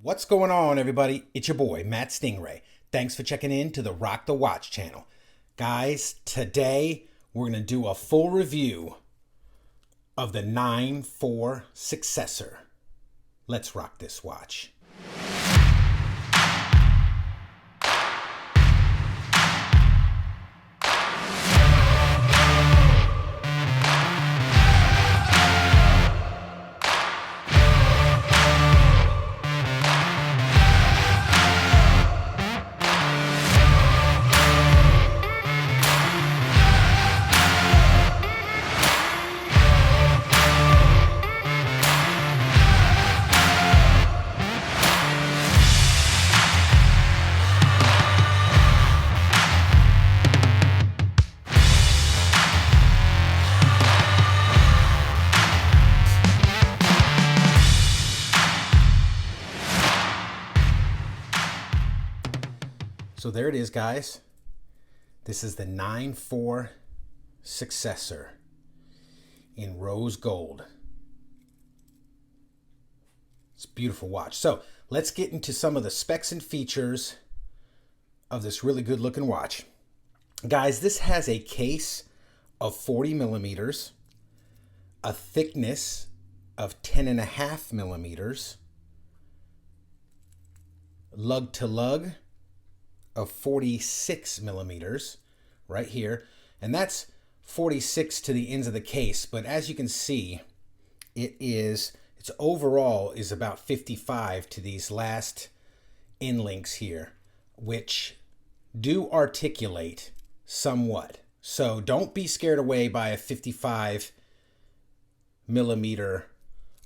What's going on, everybody? It's your boy, Matt Stingray. Thanks for checking in to the Rock the Watch channel. Guys, today we're going to do a full review of the 9-4 Successor. Let's rock this watch. So there it is, guys. This is the 9-4 Successor in rose gold. It's a beautiful watch. So let's get into some of the specs and features of this really good looking watch. Guys, this has a case of 40 millimeters, a thickness of 10.5 millimeters, lug to lug of 46 millimeters right here, and that's 46 to the ends of the case, but as you can see, its overall is about 55 to these last end links here, which do articulate somewhat. So don't be scared away by a 55 millimeter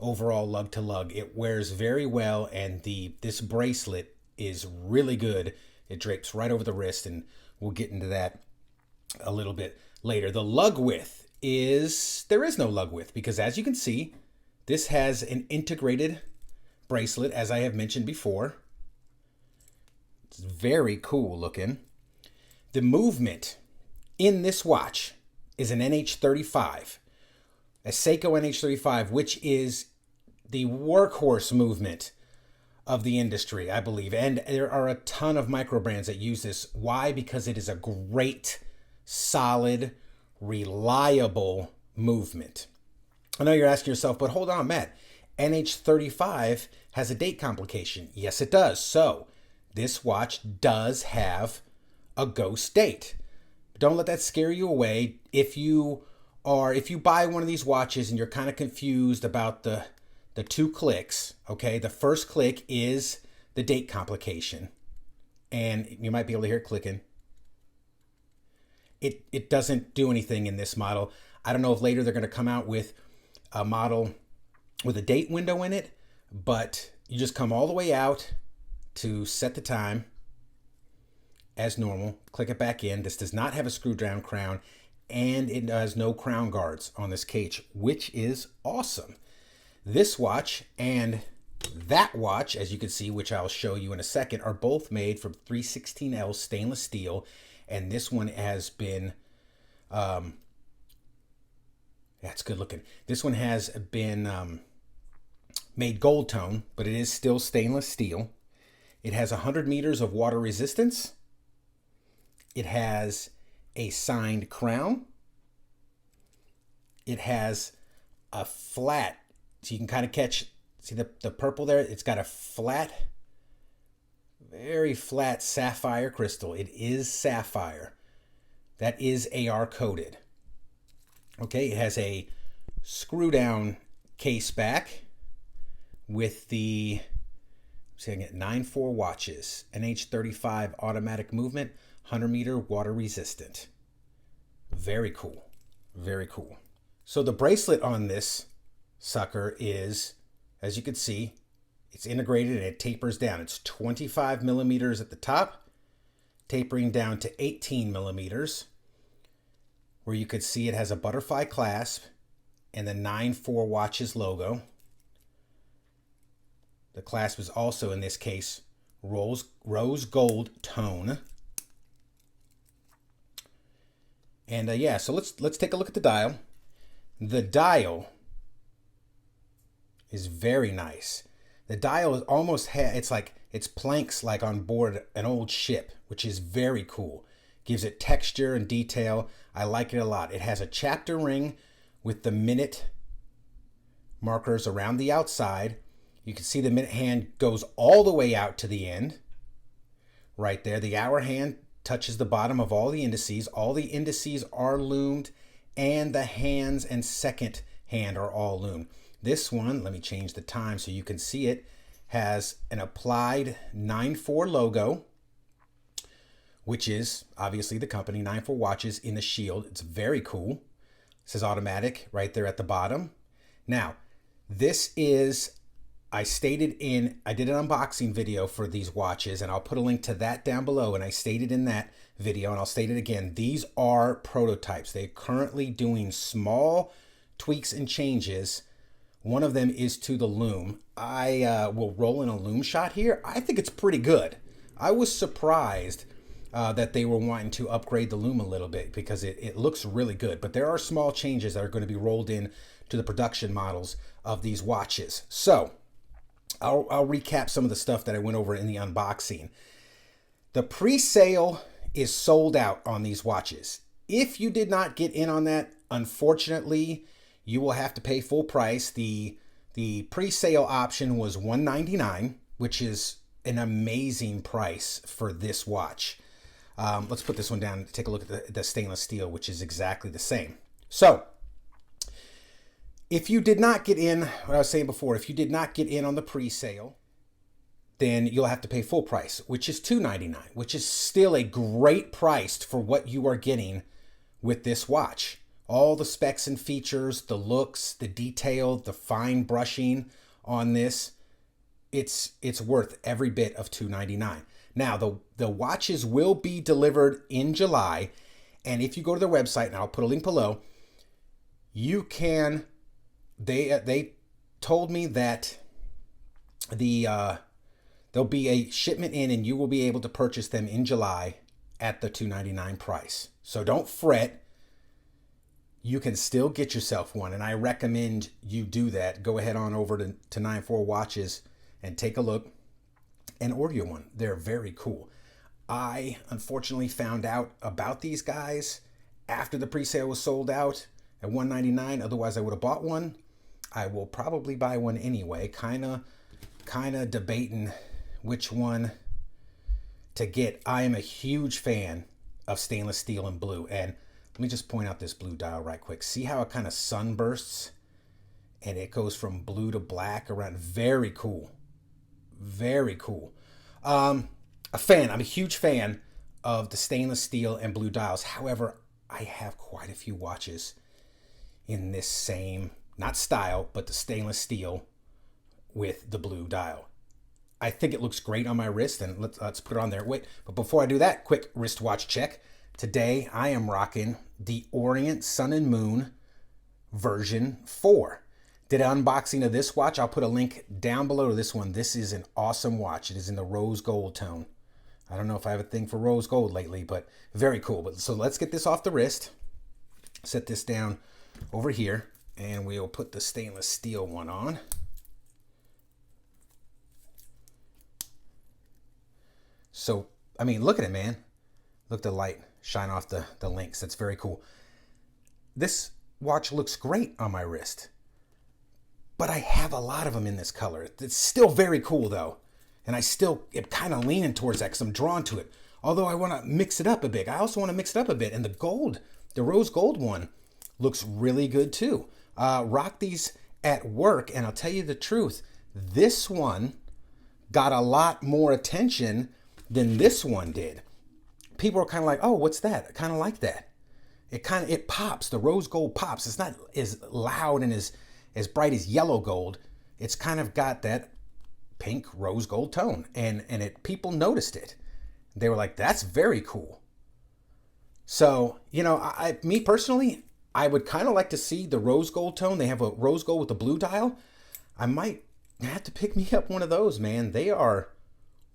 overall lug to lug. It wears very well, and this bracelet is really good. It drapes right over the wrist, and we'll get into that a little bit later. The lug width there is no lug width, because as you can see, this has an integrated bracelet, as I have mentioned before. It's very cool looking. The movement in this watch is an NH35, a Seiko NH35, which is the workhorse movement of the industry, I believe. And there are a ton of micro brands that use this. Why? Because it is a great, solid, reliable movement. I know you're asking yourself, but hold on, Matt, NH35 has a date complication. Yes, it does. So this watch does have a ghost date. Don't let that scare you away. If you buy one of these watches and you're kind of confused about the two clicks, okay? The first click is the date complication, and you might be able to hear it clicking. It doesn't do anything in this model. I don't know if later they're going to come out with a model with a date window in it, but you just come all the way out to set the time as normal, click it back in. This does not have a screw down crown, and it has no crown guards on this cage, which is awesome. This watch and that watch, as you can see, which I'll show you in a second, are both made from 316L stainless steel. And this one has been, it's good looking. This one has been made gold tone, but it is still stainless steel. It has 100 meters of water resistance. It has a signed crown. It has a flat, so you can kind of see the purple there? It's got a very flat sapphire crystal. It is sapphire. That is AR coated. Okay, it has a screw down case back with the 9-4 watches, NH35 automatic movement, 100 meter water resistant. Very cool. Very cool. So the bracelet on this sucker is, as you can see, it's integrated and it tapers down. It's 25 millimeters at the top, tapering down to 18 millimeters, where you could see it has a butterfly clasp and the 9-4 watches logo. The clasp is also, in this case, rose gold tone. And yeah, so let's take a look at the dial. The dial is very nice. The dial is almost, it's like, it's planks like on board an old ship, which is very cool. Gives it texture and detail. I like it a lot. It has a chapter ring with the minute markers around the outside. You can see the minute hand goes all the way out to the end. Right there. The hour hand touches the bottom of all the indices. All the indices are loomed, and the hands and second hand are all loomed. This one, let me change the time so you can see it, has an applied 9-4 logo, which is obviously the company, 9-4 watches, in the shield. It's very cool. It says automatic right there at the bottom. Now, this is, I did an unboxing video for these watches, and I'll put a link to that down below, and I stated in that video, and I'll state it again, these are prototypes. They're currently doing small tweaks and changes. One of them is to the loom. I will roll in a loom shot here. I think it's pretty good. I was surprised that they were wanting to upgrade the loom a little bit, because it looks really good. But there are small changes that are going to be rolled in to the production models of these watches. So I'll recap some of the stuff that I went over in the unboxing. The pre-sale is sold out on these watches. If you did not get in on that, unfortunately, you will have to pay full price. The pre-sale option was $199, which is an amazing price for this watch. Let's put this one down and take a look at the stainless steel, which is exactly the same. So if you did not get in, what I was saying before, if you did not get in on the pre-sale, then you'll have to pay full price, which is $299, which is still a great price for what you are getting with this watch. All the specs and features, the looks, the detail, the fine brushing on this, it's worth every bit of $299. Now, the watches will be delivered in July, and if you go to their website, and I'll put a link below, you can, they told me that there'll be a shipment in, and you will be able to purchase them in July at the $299 price. So don't fret. You can still get yourself one, and I recommend you do that. Go ahead on over to 9-4 Watches and take a look and order you one. They're very cool. I unfortunately found out about these guys after the pre-sale was sold out at $199. Otherwise, I would have bought one. I will probably buy one anyway. Kind of debating which one to get. I am a huge fan of stainless steel and blue, and let me just point out this blue dial right quick. See how it kind of sunbursts and it goes from blue to black around. Very cool. Very cool. I'm a huge fan of the stainless steel and blue dials. However, I have quite a few watches in this same, not style, but the stainless steel with the blue dial. I think it looks great on my wrist, and let's put it on there. Wait, but before I do that, quick wristwatch check. Today, I am rocking the Orient Sun and Moon version 4. Did an unboxing of this watch. I'll put a link down below to this one. This is an awesome watch. It is in the rose gold tone. I don't know if I have a thing for rose gold lately, but very cool. But so let's get this off the wrist. Set this down over here, and we'll put the stainless steel one on. So, I mean, look at it, man. Look at the light shine off the links. That's very cool. This watch looks great on my wrist, but I have a lot of them in this color. It's still very cool though. And I still am kind of leaning towards that because I'm drawn to it. Although I want to mix it up a bit. I also want to mix it up a bit. And the gold, the rose gold one looks really good too. Rock these at work, and I'll tell you the truth. This one got a lot more attention than this one did. People are kind of like, oh, what's that? I kind of like that. It pops. The rose gold pops. It's not as loud and as bright as yellow gold. It's kind of got that pink rose gold tone, and people noticed it. They were like, that's very cool. So, you know, me personally, I would kind of like to see the rose gold tone. They have a rose gold with the blue dial. I might have to pick me up one of those, man. They are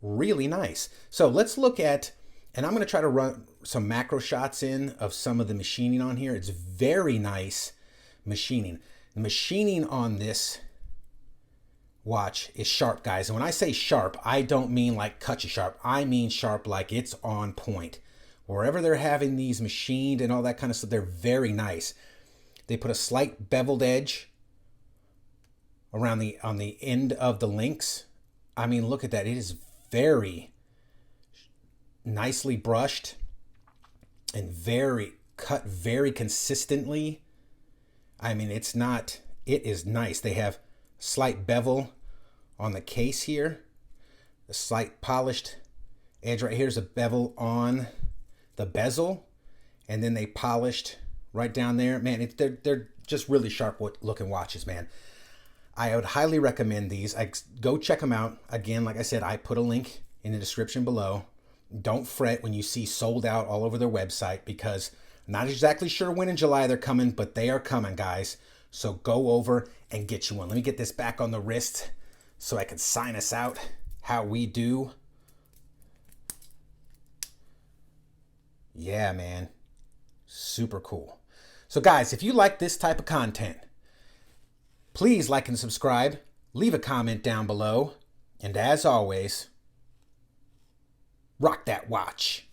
really nice. So let's look at, and I'm going to try to run some macro shots in of some of the machining on here. It's very nice machining. The machining on this watch is sharp, guys. And when I say sharp, I don't mean like cut you sharp. I mean sharp like it's on point. Wherever they're having these machined and all that kind of stuff, they're very nice. They put a slight beveled edge around on the end of the links. I mean, look at that. It is very nicely brushed and very cut very consistently. I mean, it is nice. They have slight bevel on the case here, a slight polished edge right here's a bevel on the bezel, and then they polished right down there. Man, they're just really sharp looking watches, man. I would highly recommend these. Go check them out. Again, like I said, I put a link in the description below. Don't fret when you see sold out all over their website, because I'm not exactly sure when in July they're coming, but they are coming, guys. So go over and get you one. Let me get this back on the wrist so I can sign us out how we do. Yeah, man. Super cool. So guys, if you like this type of content, please like and subscribe. Leave a comment down below. And as always, rock that watch.